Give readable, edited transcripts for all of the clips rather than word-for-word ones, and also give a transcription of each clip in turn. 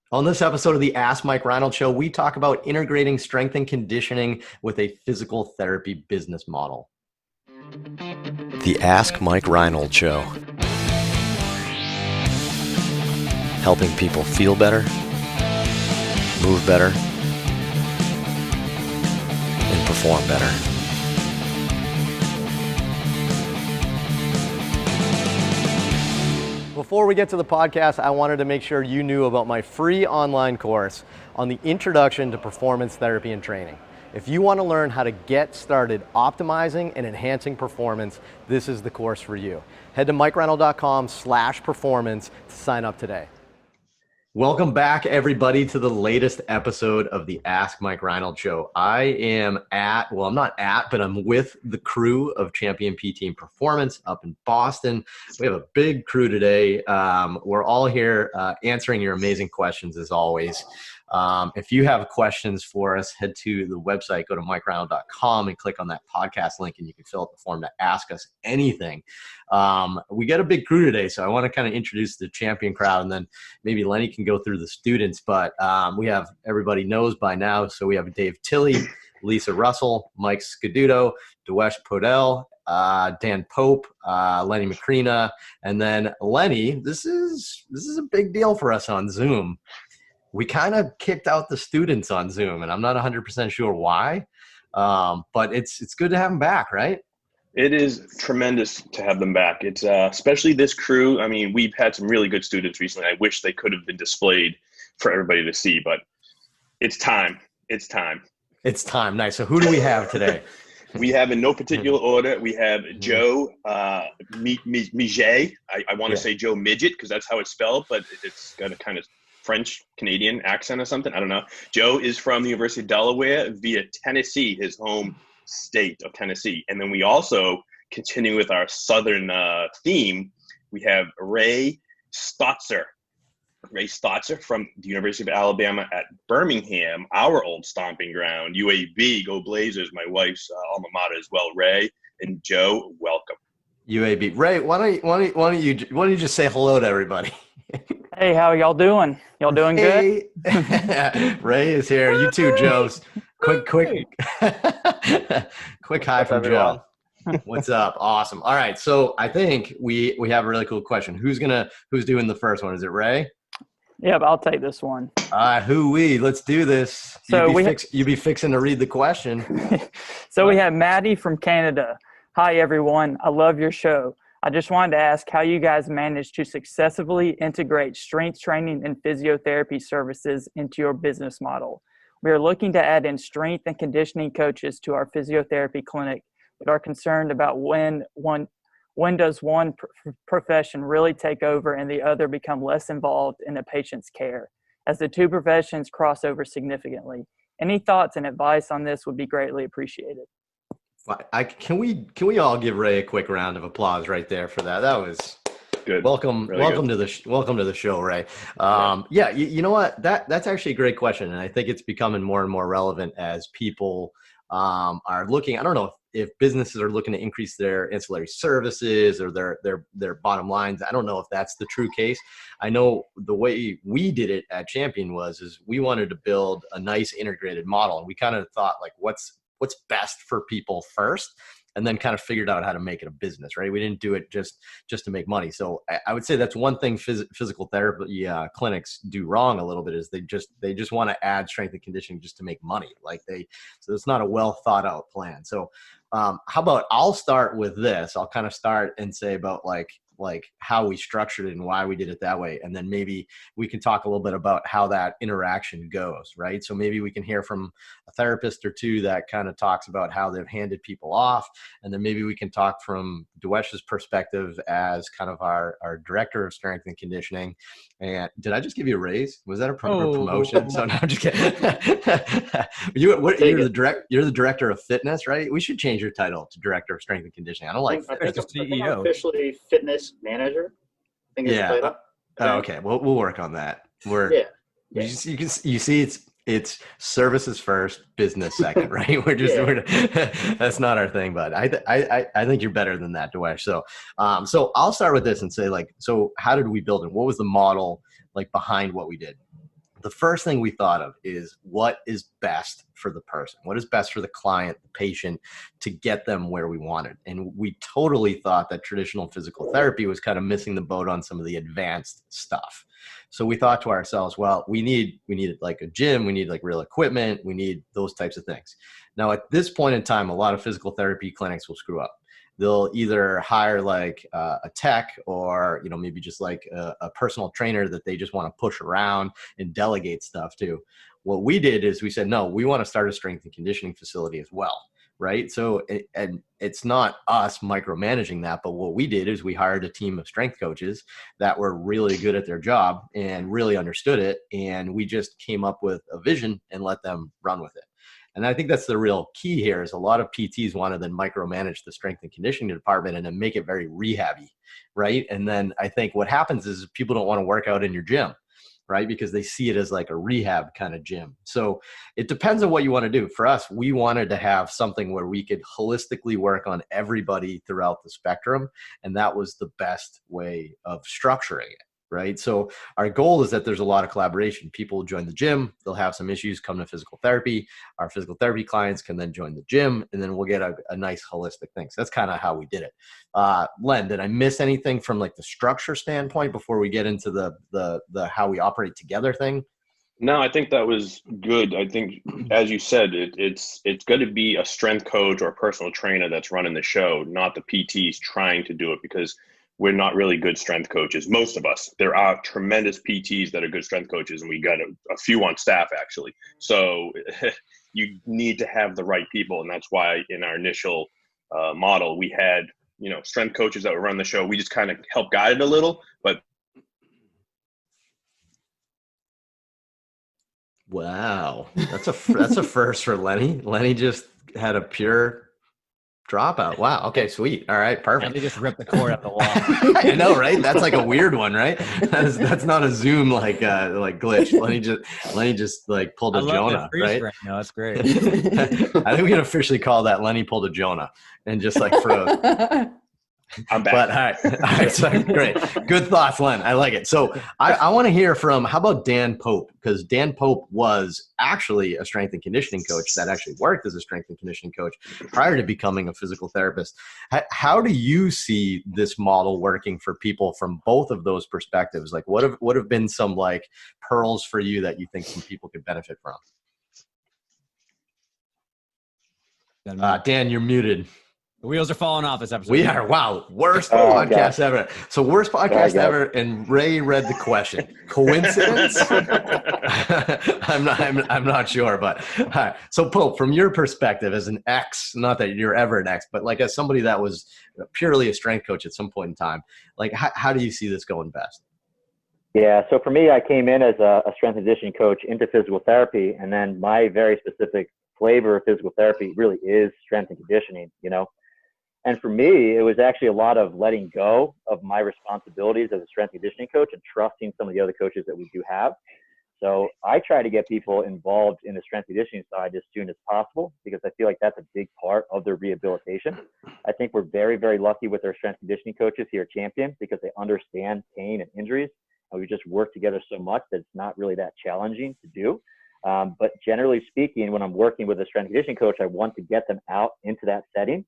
On this episode of the Ask Mike Reinold Show, we talk about integrating strength and conditioning with a physical therapy business model. The Ask Mike Reinold Show. Helping people feel better, move better, and perform better. Before we get to the podcast, I wanted to make sure you knew about my free online course on the introduction to performance therapy and training. If you want to learn how to get started optimizing and enhancing performance, this is the course for you. Head to mikereinold.com/performance to sign up today. Welcome back, everybody, to the latest episode of the Ask Mike Reinold Show. I'm with the crew of Champion PT Performance up in Boston. We have a big crew today. We're all here answering your amazing questions as always. If you have questions for us, head to the website, go to mikereinold.com and click on that podcast link, and you can fill out the form to ask us anything. We got a big crew today, so I want to kind of introduce the champion crowd, and then maybe Lenny can go through the students. But we have, everybody knows by now, so we have Dave Tilley, Lisa Russell, Mike Scaduto, Dewesh Podell, Dan Pope, Lenny Macrina, and then Lenny. This is a big deal for us on Zoom. We kind of kicked out the students on Zoom, and I'm not 100% sure why, but it's good to have them back, right? It is tremendous to have them back. It's especially this crew. I mean, we've had some really good students recently. I wish they could have been displayed for everybody to see, but it's time. It's time. It's time. Nice. So who do we have today? We have, in no particular order, we have Joe Miget. I want to say Joe Midget because that's how it's spelled, but it's got a kind of French Canadian accent or something. I don't know. Joe is from the University of Delaware via Tennessee, his home state of Tennessee. And then we also continue with our Southern theme. We have Ray Stotzer from the University of Alabama at Birmingham, our old stomping ground. UAB, go Blazers, my wife's alma mater as well. Ray and Joe, welcome. UAB. Ray, why don't you just say hello to everybody? Hey, how y'all doing? Y'all doing good? Ray is here. You too, Joe. Quick hi from Joe. What's up? Awesome. All right. So I think we have a really cool question. Who's doing the first one? Is it Ray? Yep, I'll take this one. All right, let's do this. So you be fixing to read the question. So we have Maddie from Canada. Hi, everyone. I love your show. I just wanted to ask how you guys managed to successfully integrate strength training and physiotherapy services into your business model. We are looking to add in strength and conditioning coaches to our physiotherapy clinic, but are concerned about when does one profession really take over and the other become less involved in the patient's care, as the two professions cross over significantly. Any thoughts and advice on this would be greatly appreciated. Can we all give Ray a quick round of applause right there for that? That was good. Welcome to the show, Ray. You know what? That's actually a great question, and I think it's becoming more and more relevant as people are looking. I don't know if businesses are looking to increase their ancillary services or their bottom lines. I don't know if that's the true case. I know the way we did it at Champion is we wanted to build a nice integrated model, and we kind of thought like what's best for people first, and then kind of figured out how to make it a business, right? We didn't do it just to make money. So I would say that's one thing physical therapy clinics do wrong a little bit is they just want to add strength and conditioning just to make money. So it's not a well thought out plan. So how about I'll start with this. I'll kind of start and say about like how we structured it and why we did it that way. And then maybe we can talk a little bit about how that interaction goes, right? So maybe we can hear from a therapist or two that kind of talks about how they've handed people off. And then maybe we can talk from Dewesh's perspective as kind of our director of strength and conditioning. And did I just give you a raise? Was that a promotion? So no, I'm just kidding. You're the director of fitness, right? We should change your title to director of strength and conditioning. I don't like CEO. I'm officially fitness manager. I think it's the title. Oh, okay. We'll work on that. You see, it's services first, business second, right? That's not our thing, but I think you're better than that, Dewesh. So I'll start with this and say so how did we build it? What was the model behind what we did? the first thing we thought of is what is best for the person, what is best for the client, the patient, to get them where we wanted. And we totally thought that traditional physical therapy was kind of missing the boat on some of the advanced stuff. So we thought to ourselves, well, we need like a gym, we need like real equipment, we need those types of things. Now, at this point in time, a lot of physical therapy clinics will screw up. They'll either hire like a tech or, maybe just like a personal trainer that they just want to push around and delegate stuff to. What we did is we said, no, we want to start a strength and conditioning facility as well. Right. So, and it's not us micromanaging that, but what we did is we hired a team of strength coaches that were really good at their job and really understood it. And we just came up with a vision and let them run with it. And I think that's the real key here is a lot of PTs want to then micromanage the strength and conditioning department and then make it very rehab-y, right? And then I think what happens is people don't want to work out in your gym, right? Because they see it as like a rehab kind of gym. So it depends on what you want to do. For us, we wanted to have something where we could holistically work on everybody throughout the spectrum. And that was the best way of structuring it. Right. So our goal is that there's a lot of collaboration. People join the gym, they'll have some issues, come to physical therapy. Our physical therapy clients can then join the gym, and then we'll get a nice holistic thing. So that's kind of how we did it. Len, did I miss anything from like the structure standpoint before we get into the how we operate together thing? No, I think that was good. I think, as you said, it's going to be a strength coach or a personal trainer that's running the show, not the PTs trying to do it, because we're not really good strength coaches. Most of us. There are tremendous PTs that are good strength coaches, and we got a few on staff actually. So you need to have the right people, and that's why in our initial model we had strength coaches that would run the show. We just kind of help guide it a little, but. Wow, that's a first for Lenny. Lenny just had a pure dropout. Wow. Okay, sweet. All right, perfect. They just ripped the cord out the wall. I know, right? That's like a weird one, right? That's not a Zoom like glitch. Lenny just like pulled a Jonah, right? No, that's great. I think we can officially call that Lenny pulled a Jonah and just like froze. I'm back. But all right, so great. Good thoughts, Len. I like it. So I want to hear from, how about Dan Pope? Because Dan Pope was actually a strength and conditioning coach that actually worked as a strength and conditioning coach prior to becoming a physical therapist. How do you see this model working for people from both of those perspectives? Like what have been some like pearls for you that you think some people could benefit from? Dan, you're muted. The wheels are falling off this episode. We are. Wow. Worst podcast ever. So worst podcast ever. And Ray read the question. Coincidence? I'm not sure, but all right. So Pope, from your perspective as an ex, not that you're ever an ex, but like as somebody that was purely a strength coach at some point in time, like how do you see this going best? Yeah. So for me, I came in as a strength and conditioning coach into physical therapy. And then my very specific flavor of physical therapy really is strength and conditioning, And for me, it was actually a lot of letting go of my responsibilities as a strength and conditioning coach and trusting some of the other coaches that we do have. So I try to get people involved in the strength and conditioning side as soon as possible, because I feel like that's a big part of their rehabilitation. I think we're very, very lucky with our strength and conditioning coaches here at Champion, because they understand pain and injuries. And we just work together so much that it's not really that challenging to do. But generally speaking, when I'm working with a strength and conditioning coach, I want to get them out into that setting.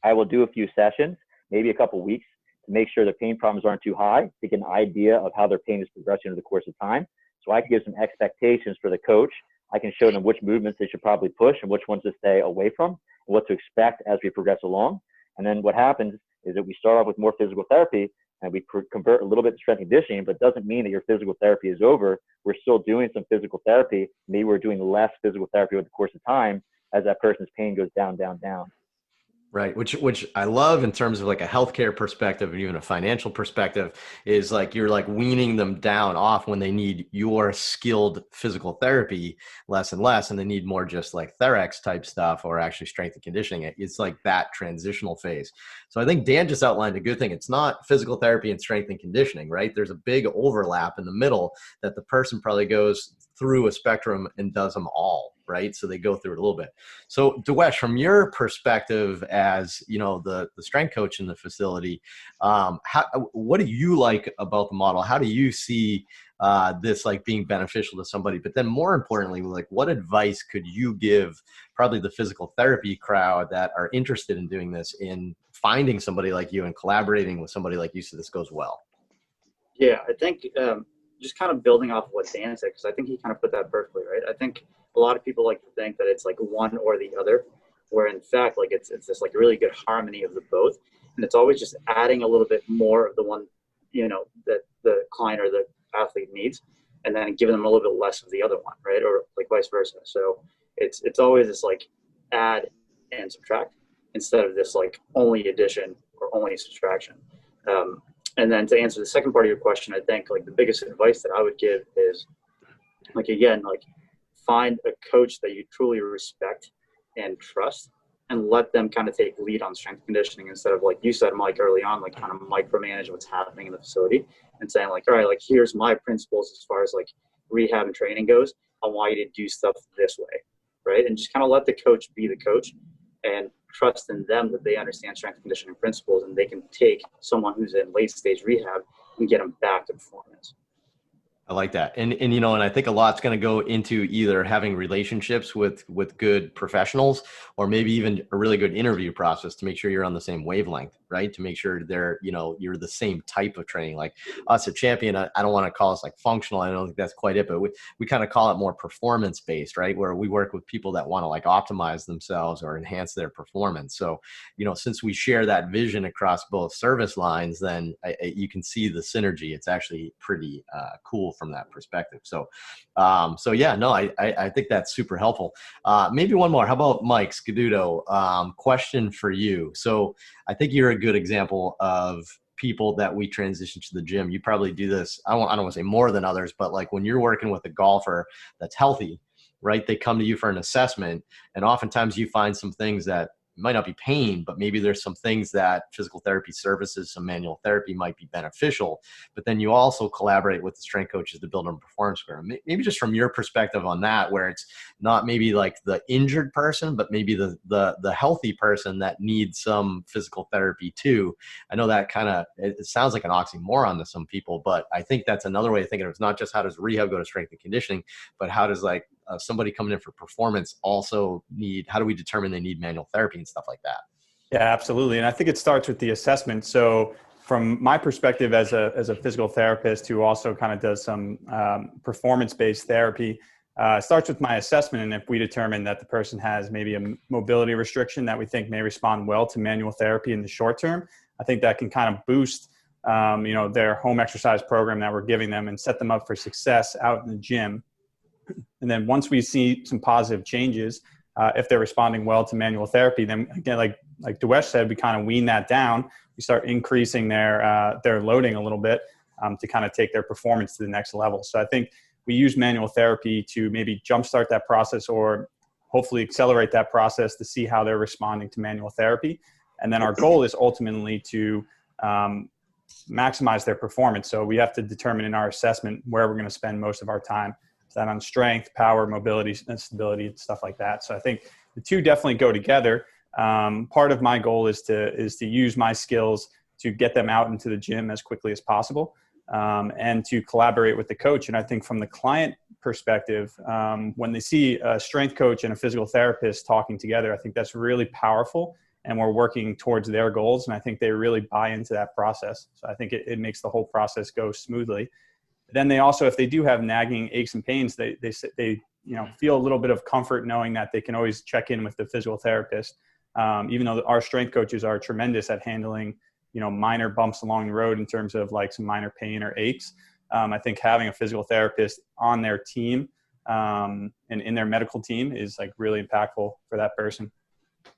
I will do a few sessions, maybe a couple of weeks, to make sure their pain problems aren't too high, to get an idea of how their pain is progressing over the course of time. So I can give some expectations for the coach. I can show them which movements they should probably push and which ones to stay away from, and what to expect as we progress along. And then what happens is that we start off with more physical therapy, and we convert a little bit to strength and conditioning, but it doesn't mean that your physical therapy is over. We're still doing some physical therapy. Maybe we're doing less physical therapy over the course of time as that person's pain goes down, down, down. Right. Which I love in terms of like a healthcare perspective and even a financial perspective, is like you're like weaning them down off when they need your skilled physical therapy less and less, and they need more just like Therex type stuff or actually strength and conditioning. It's like that transitional phase. So I think Dan just outlined a good thing. It's not physical therapy and strength and conditioning, right? There's a big overlap in the middle that the person probably goes through a spectrum and does them all, right? So they go through it a little bit. So Dewesh, from your perspective as, the strength coach in the facility, what do you like about the model? How do you see this like being beneficial to somebody. But then more importantly, like what advice could you give probably the physical therapy crowd that are interested in doing this, in finding somebody like you and collaborating with somebody like you so this goes well? Yeah, I think just kind of building off of what Dan said, because I think he kind of put that perfectly, right? I think a lot of people like to think that it's like one or the other, where in fact, like it's this like really good harmony of the both. And it's always just adding a little bit more of the one, that the client or the athlete needs, and then giving them a little bit less of the other one, right? Or like vice versa. So it's always this like add and subtract instead of this like only addition or only subtraction. And then to answer the second part of your question, I think like the biggest advice that I would give is like, again, like find a coach that you truly respect and trust, and let them kind of take lead on strength conditioning instead of, like you said, Mike, early on, like kind of micromanage what's happening in the facility and saying like, all right, like here's my principles as far as like rehab and training goes. I want you to do stuff this way, right? And just kind of let the coach be the coach and trust in them that they understand strength conditioning principles, and they can take someone who's in late stage rehab and get them back to performance. I like that. And I think a lot's going to go into either having relationships with good professionals, or maybe even a really good interview process to make sure you're on the same wavelength, right? To make sure you're the same type of training. Like us at Champion, I don't want to call us like functional. I don't think that's quite it, but we kind of call it more performance based, right? Where we work with people that want to like optimize themselves or enhance their performance. So, since we share that vision across both service lines, then you can see the synergy. It's actually pretty cool from that perspective. So yeah, no, I think that's super helpful. Maybe one more. How about Mike Scaduto? Question for you. So I think you're a good example of people that we transition to the gym. You probably do this. I don't want to say more than others, but like when you're working with a golfer that's healthy, right? They come to you for an assessment, and oftentimes you find some things that might not be pain, but maybe there's some things that physical therapy services, some manual therapy might be beneficial. But then you also collaborate with the strength coaches to build a performance program. Maybe just from your perspective on that, where it's not maybe like the injured person, but maybe the healthy person that needs some physical therapy too. I know that it sounds like an oxymoron to some people, but I think that's another way of thinking of it. It's not just how does rehab go to strength and conditioning, but how does somebody coming in for performance also how do we determine they need manual therapy and stuff like that? Yeah, absolutely. And I think it starts with the assessment. So from my perspective as a physical therapist who also kind of does some performance-based therapy, it starts with my assessment. And if we determine that the person has maybe a mobility restriction that we think may respond well to manual therapy in the short term, I think that can kind of boost their home exercise program that we're giving them and set them up for success out in the gym. And then once we see some positive changes, if they're responding well to manual therapy, then again, like Dewesh said, we kind of wean that down. We start increasing their loading a little bit to kind of take their performance to the next level. So I think we use manual therapy to maybe jumpstart that process, or hopefully accelerate that process to see how they're responding to manual therapy. And then our goal is ultimately to maximize their performance. So we have to determine in our assessment where we're going to spend most of our time. That on strength, power, mobility, and stability, and stuff like that. So I think the two definitely go together. Part of my goal is to use my skills to get them out into the gym as quickly as possible, and to collaborate with the coach. And I think from the client perspective, when they see a strength coach and a physical therapist talking together, I think that's really powerful, and we're working towards their goals. And I think they really buy into that process. So I think it makes the whole process go smoothly. Then they also, if they do have nagging aches and pains, they feel a little bit of comfort knowing that they can always check in with the physical therapist. Even though our strength coaches are tremendous at handling, minor bumps along the road in terms of like some minor pain or aches. I think having a physical therapist on their team and in their medical team is like really impactful for that person.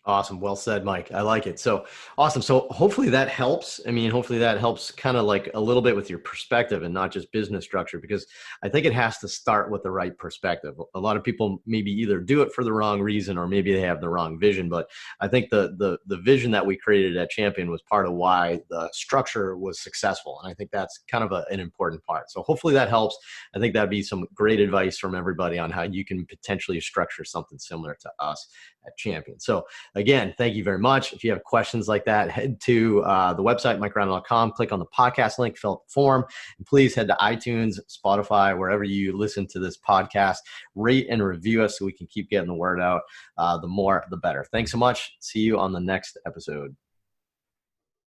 Awesome. Well said, Mike. I like it. So awesome. So hopefully that helps. Hopefully that helps kind of like a little bit with your perspective and not just business structure, because I think it has to start with the right perspective. A lot of people maybe either do it for the wrong reason, or maybe they have the wrong vision. But I think the vision that we created at Champion was part of why the structure was successful. And I think that's kind of an important part. So hopefully that helps. I think that'd be some great advice from everybody on how you can potentially structure something similar to us at Champion. So Again, thank you very much. If you have questions like that, head to the website, mikereinold.com, click on the podcast link, fill out the form, and please head to iTunes, Spotify, wherever you listen to this podcast, rate and review us so we can keep getting the word out. The more, the better. Thanks so much. See you on the next episode.